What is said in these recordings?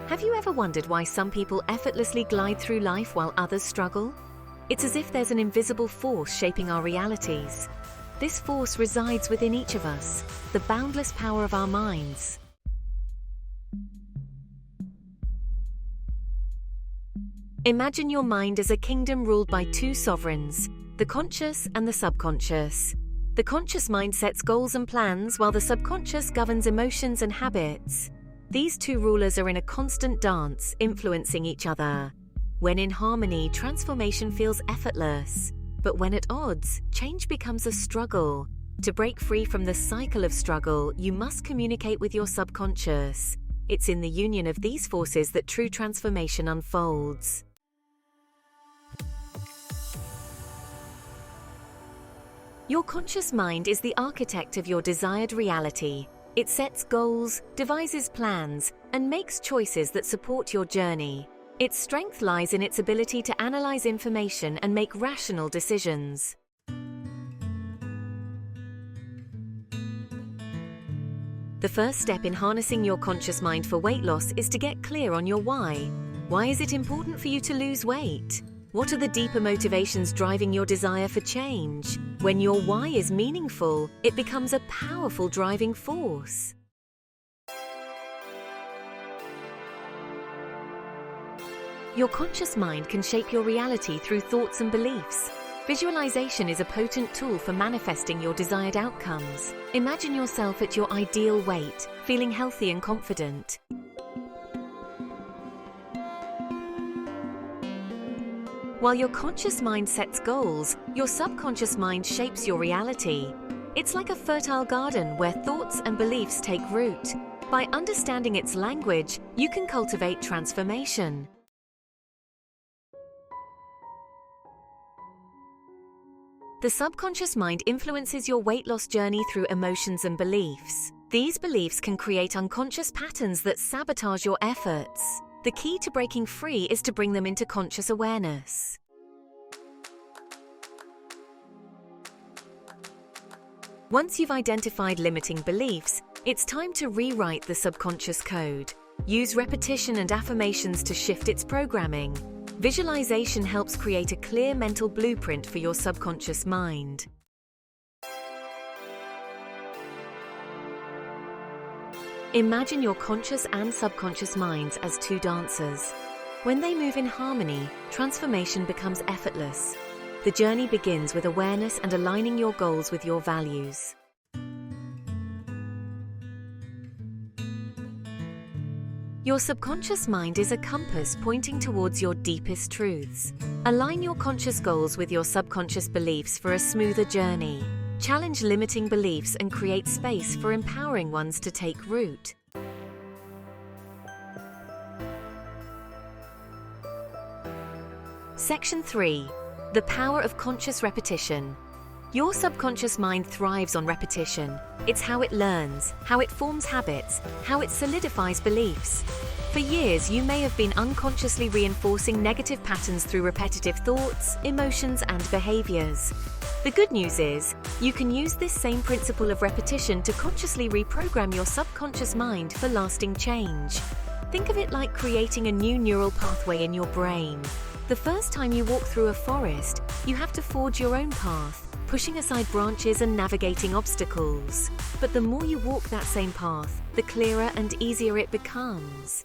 Have you ever wondered why some people effortlessly glide through life while others struggle? It's as if there's an invisible force shaping our realities. This force resides within each of us, the boundless power of our minds. Imagine your mind as a kingdom ruled by two sovereigns, the conscious and the subconscious. The conscious mind sets goals and plans, while the subconscious governs emotions and habits. These two rulers are in a constant dance, influencing each other. When in harmony, transformation feels effortless. But when at odds, change becomes a struggle. To break free from the cycle of struggle, you must communicate with your subconscious. It's in the union of these forces that true transformation unfolds. Your conscious mind is the architect of your desired reality. It sets goals, devises plans, and makes choices that support your journey. Its strength lies in its ability to analyze information and make rational decisions. The first step in harnessing your conscious mind for weight loss is to get clear on your why. Why is it important for you to lose weight? What are the deeper motivations driving your desire for change? When your why is meaningful, it becomes a powerful driving force. Your conscious mind can shape your reality through thoughts and beliefs. Visualization is a potent tool for manifesting your desired outcomes. Imagine yourself at your ideal weight, feeling healthy and confident. While your conscious mind sets goals, your subconscious mind shapes your reality. It's like a fertile garden where thoughts and beliefs take root. By understanding its language, you can cultivate transformation. The subconscious mind influences your weight loss journey through emotions and beliefs. These beliefs can create unconscious patterns that sabotage your efforts. The key to breaking free is to bring them into conscious awareness. Once you've identified limiting beliefs, it's time to rewrite the subconscious code. Use repetition and affirmations to shift its programming. Visualization helps create a clear mental blueprint for your subconscious mind. Imagine your conscious and subconscious minds as two dancers. When they move in harmony, transformation becomes effortless. The journey begins with awareness and aligning your goals with your values. Your subconscious mind is a compass pointing towards your deepest truths. Align your conscious goals with your subconscious beliefs for a smoother journey. Challenge limiting beliefs and create space for empowering ones to take root. Section 3. The power of conscious repetition. Your subconscious mind thrives on repetition. It's how it learns, how it forms habits, how it solidifies beliefs. For years, you may have been unconsciously reinforcing negative patterns through repetitive thoughts, emotions, and behaviors. The good news is, you can use this same principle of repetition to consciously reprogram your subconscious mind for lasting change. Think of it like creating a new neural pathway in your brain. The first time you walk through a forest, you have to forge your own path, pushing aside branches and navigating obstacles. But the more you walk that same path, the clearer and easier it becomes.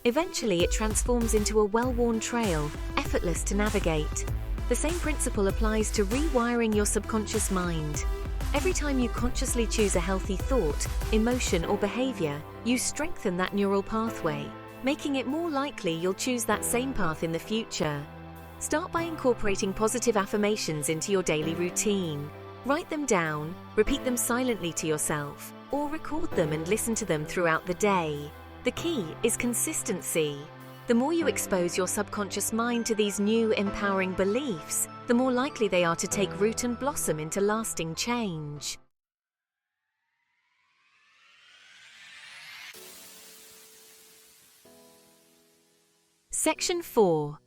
Eventually, it transforms into a well-worn trail, effortless to navigate. The same principle applies to rewiring your subconscious mind. Every time you consciously choose a healthy thought, emotion, or behavior, you strengthen that neural pathway, making it more likely you'll choose that same path in the future. Start by incorporating positive affirmations into your daily routine. Write them down, repeat them silently to yourself, or record them and listen to them throughout the day. The key is consistency. The more you expose your subconscious mind to these new, empowering beliefs, the more likely they are to take root and blossom into lasting change. Section 4.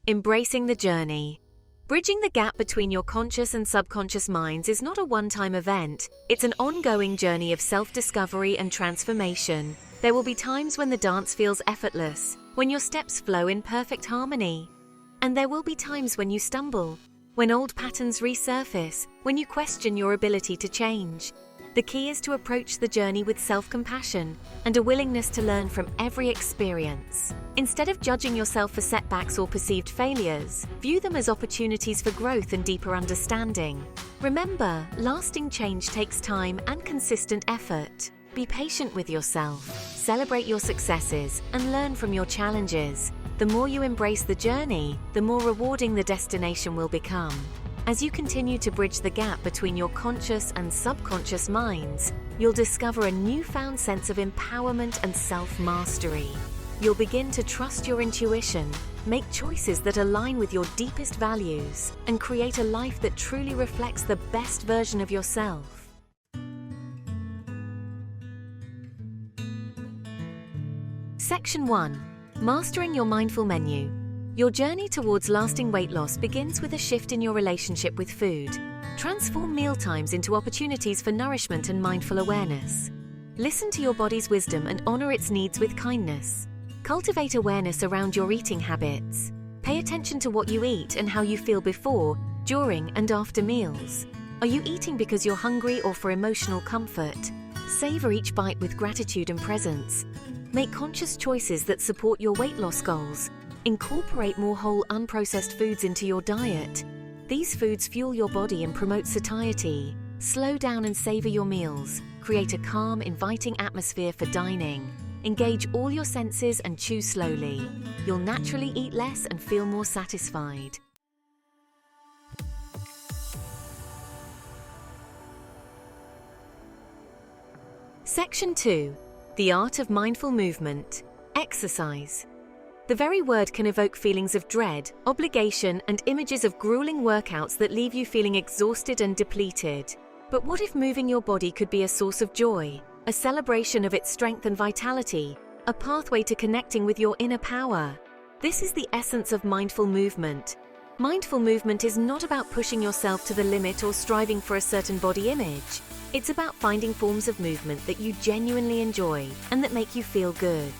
Embracing the journey. Bridging the gap between your conscious and subconscious minds is not a one-time event. It's an ongoing journey of self-discovery and transformation. There will be times when the dance feels effortless, when your steps flow in perfect harmony. And there will be times when you stumble, when old patterns resurface, when you question your ability to change. The key is to approach the journey with self-compassion and a willingness to learn from every experience. Instead of judging yourself for setbacks or perceived failures, view them as opportunities for growth and deeper understanding. Remember, lasting change takes time and consistent effort. Be patient with yourself, celebrate your successes, and learn from your challenges. The more you embrace the journey, the more rewarding the destination will become. As you continue to bridge the gap between your conscious and subconscious minds, you'll discover a newfound sense of empowerment and self-mastery. You'll begin to trust your intuition, make choices that align with your deepest values, and create a life that truly reflects the best version of yourself. Section 1. Mastering your mindful menu. Your journey towards lasting weight loss begins with a shift in your relationship with food. Transform mealtimes into opportunities for nourishment and mindful awareness. Listen to your body's wisdom and honor its needs with kindness. Cultivate awareness around your eating habits. Pay attention to what you eat and how you feel before, during, and after meals. Are you eating because you're hungry or for emotional comfort? Savor each bite with gratitude and presence. Make conscious choices that support your weight loss goals. Incorporate more whole, unprocessed foods into your diet. These foods fuel your body and promote satiety. Slow down and savor your meals. Create a calm, inviting atmosphere for dining. Engage all your senses and chew slowly. You'll naturally eat less and feel more satisfied. Section 2. The Art of Mindful Movement. Exercise. The very word can evoke feelings of dread, obligation, and images of grueling workouts that leave you feeling exhausted and depleted. But what if moving your body could be a source of joy, a celebration of its strength and vitality, a pathway to connecting with your inner power? This is the essence of mindful movement. Mindful movement is not about pushing yourself to the limit or striving for a certain body image. It's about finding forms of movement that you genuinely enjoy and that make you feel good.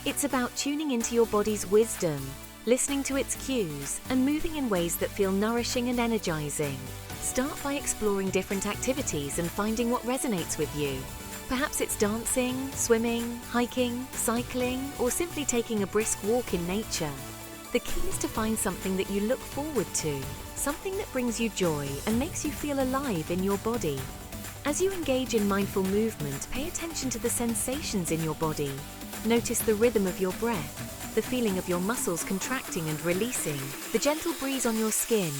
It's about tuning into your body's wisdom, listening to its cues, and moving in ways that feel nourishing and energizing. Start by exploring different activities and finding what resonates with you. Perhaps it's dancing, swimming, hiking, cycling, or simply taking a brisk walk in nature. The key is to find something that you look forward to, something that brings you joy and makes you feel alive in your body. As you engage in mindful movement, pay attention to the sensations in your body. Notice the rhythm of your breath, the feeling of your muscles contracting and releasing, the gentle breeze on your skin.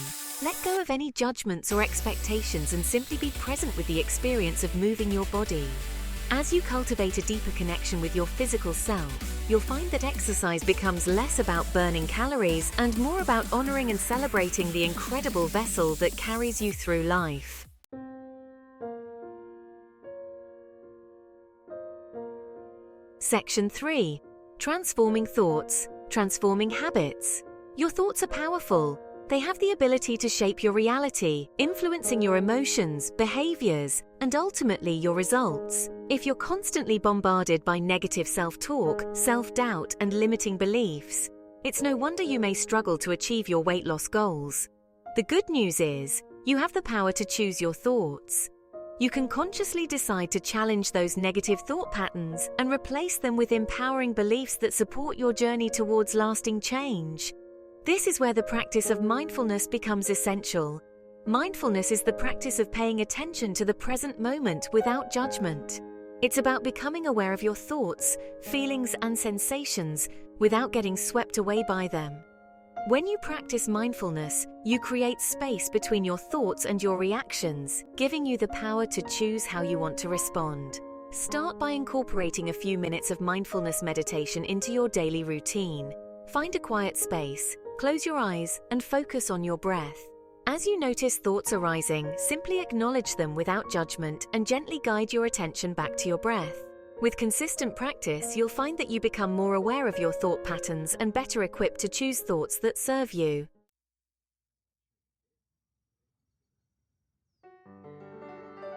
Let go of any judgments or expectations and simply be present with the experience of moving your body. As you cultivate a deeper connection with your physical self, you'll find that exercise becomes less about burning calories and more about honoring and celebrating the incredible vessel that carries you through life. Section 3. Transforming thoughts, transforming habits. Your thoughts are powerful. They have the ability to shape your reality, influencing your emotions, behaviors, and ultimately your results. If you're constantly bombarded by negative self-talk, self-doubt, and limiting beliefs, it's no wonder you may struggle to achieve your weight loss goals. The good news is, you have the power to choose your thoughts. You can consciously decide to challenge those negative thought patterns and replace them with empowering beliefs that support your journey towards lasting change. This is where the practice of mindfulness becomes essential. Mindfulness is the practice of paying attention to the present moment without judgment. It's about becoming aware of your thoughts, feelings, and sensations without getting swept away by them. When you practice mindfulness, you create space between your thoughts and your reactions, giving you the power to choose how you want to respond. Start by incorporating a few minutes of mindfulness meditation into your daily routine. Find a quiet space, close your eyes, and focus on your breath. As you notice thoughts arising, simply acknowledge them without judgment and gently guide your attention back to your breath. With consistent practice, you'll find that you become more aware of your thought patterns and better equipped to choose thoughts that serve you.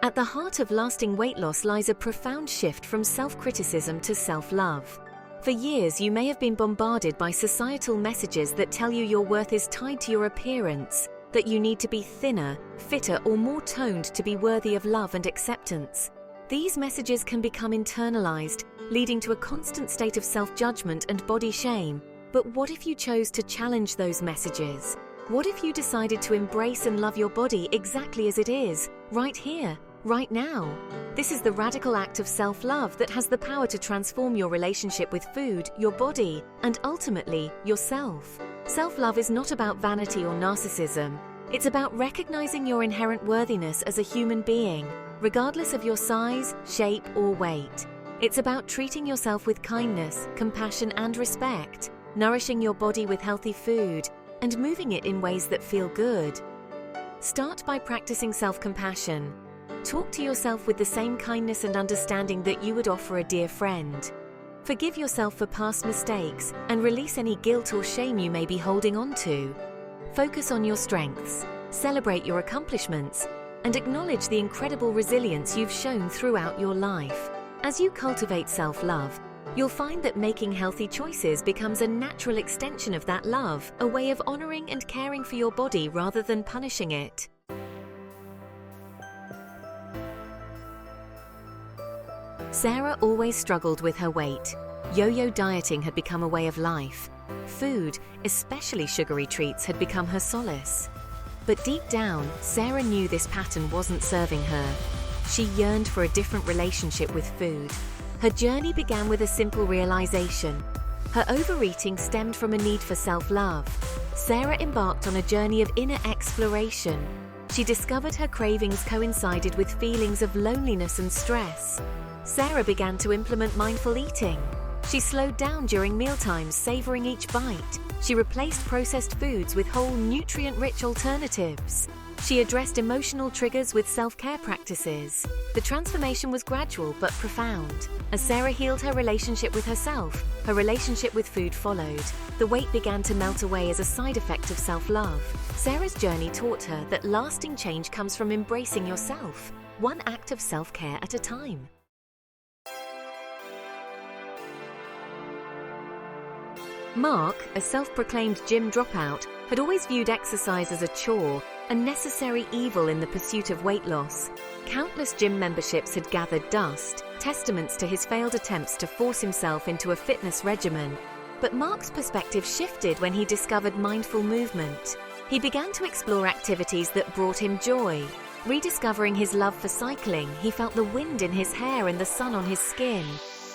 At the heart of lasting weight loss lies a profound shift from self-criticism to self-love. For years, you may have been bombarded by societal messages that tell you your worth is tied to your appearance, that you need to be thinner, fitter, or more toned to be worthy of love and acceptance. These messages can become internalized, leading to a constant state of self-judgment and body shame. But what if you chose to challenge those messages? What if you decided to embrace and love your body exactly as it is, right here, right now? This is the radical act of self-love that has the power to transform your relationship with food, your body, and ultimately, yourself. Self-love is not about vanity or narcissism. It's about recognizing your inherent worthiness as a human being, regardless of your size, shape, or weight. It's about treating yourself with kindness, compassion, and respect, nourishing your body with healthy food, and moving it in ways that feel good. Start by practicing self-compassion. Talk to yourself with the same kindness and understanding that you would offer a dear friend. Forgive yourself for past mistakes and release any guilt or shame you may be holding on to. Focus on your strengths, celebrate your accomplishments, and acknowledge the incredible resilience you've shown throughout your life. As you cultivate self-love, you'll find that making healthy choices becomes a natural extension of that love, a way of honoring and caring for your body rather than punishing it. Sarah always struggled with her weight. Yo-yo dieting had become a way of life. Food, especially sugary treats, had become her solace. But deep down, Sarah knew this pattern wasn't serving her. She yearned for a different relationship with food. Her journey began with a simple realization. Her overeating stemmed from a need for self-love. Sarah embarked on a journey of inner exploration. She discovered her cravings coincided with feelings of loneliness and stress. Sarah began to implement mindful eating. She slowed down during mealtimes, savoring each bite. She replaced processed foods with whole, nutrient-rich alternatives. She addressed emotional triggers with self-care practices. The transformation was gradual but profound. As Sarah healed her relationship with herself, her relationship with food followed. The weight began to melt away as a side effect of self-love. Sarah's journey taught her that lasting change comes from embracing yourself, one act of self-care at a time. Mark, a self-proclaimed gym dropout, had always viewed exercise as a chore, a necessary evil in the pursuit of weight loss. Countless gym memberships had gathered dust, testaments to his failed attempts to force himself into a fitness regimen. But Mark's perspective shifted when he discovered mindful movement. He began to explore activities that brought him joy. Rediscovering his love for cycling, he felt the wind in his hair and the sun on his skin.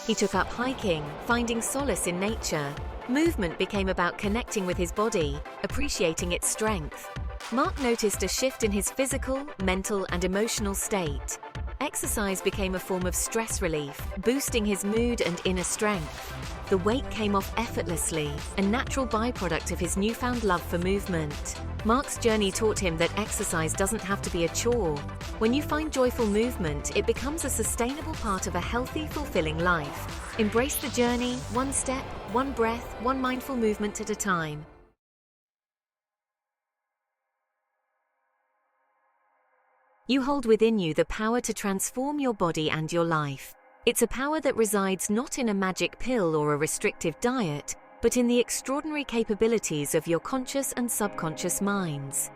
He took up hiking, finding solace in nature. Movement became about connecting with his body, appreciating its strength. Mark noticed a shift in his physical, mental, and emotional state. Exercise became a form of stress relief, boosting his mood and inner strength. The weight came off effortlessly, a natural byproduct of his newfound love for movement. Mark's journey taught him that exercise doesn't have to be a chore. When you find joyful movement, it becomes a sustainable part of a healthy, fulfilling life. Embrace the journey, one step, one breath, one mindful movement at a time. You hold within you the power to transform your body and your life. It's a power that resides not in a magic pill or a restrictive diet, but in the extraordinary capabilities of your conscious and subconscious minds.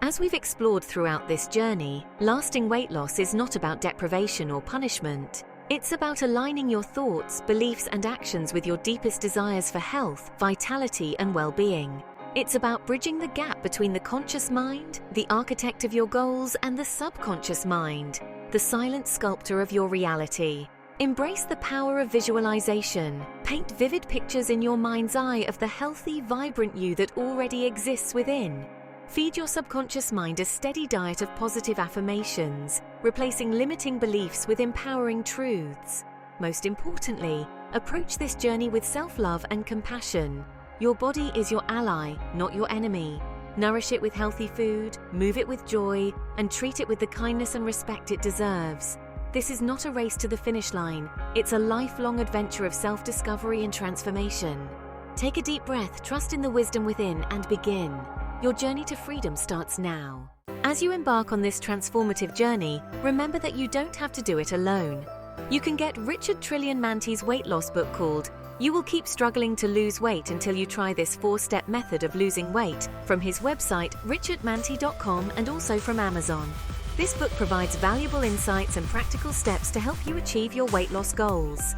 As we've explored throughout this journey, lasting weight loss is not about deprivation or punishment. It's about aligning your thoughts, beliefs, and actions with your deepest desires for health, vitality, and well-being. It's about bridging the gap between the conscious mind, the architect of your goals, and the subconscious mind, the silent sculptor of your reality. Embrace the power of visualization. Paint vivid pictures in your mind's eye of the healthy, vibrant you that already exists within. Feed your subconscious mind a steady diet of positive affirmations, replacing limiting beliefs with empowering truths. Most importantly, approach this journey with self-love and compassion. Your body is your ally, not your enemy. Nourish it with healthy food, move it with joy, and treat it with the kindness and respect it deserves. This is not a race to the finish line. It's a lifelong adventure of self-discovery and transformation. Take a deep breath, trust in the wisdom within, and begin. Your journey to freedom starts now. As you embark on this transformative journey, remember that you don't have to do it alone. You can get Richard Trillon Manty's weight loss book called You will keep struggling to lose weight until you try this 4-step method of losing weight from his website richardmanti.com and also from Amazon. This book provides valuable insights and practical steps to help you achieve your weight loss goals.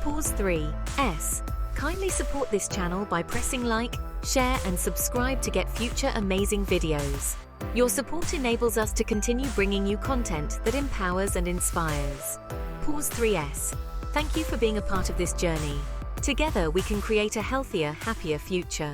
Pause 3. S. Kindly support this channel by pressing like, share and subscribe to get future amazing videos. Your support enables us to continue bringing you content that empowers and inspires. Pause 3S. Thank you for being a part of this journey. Together we can create a healthier, happier future.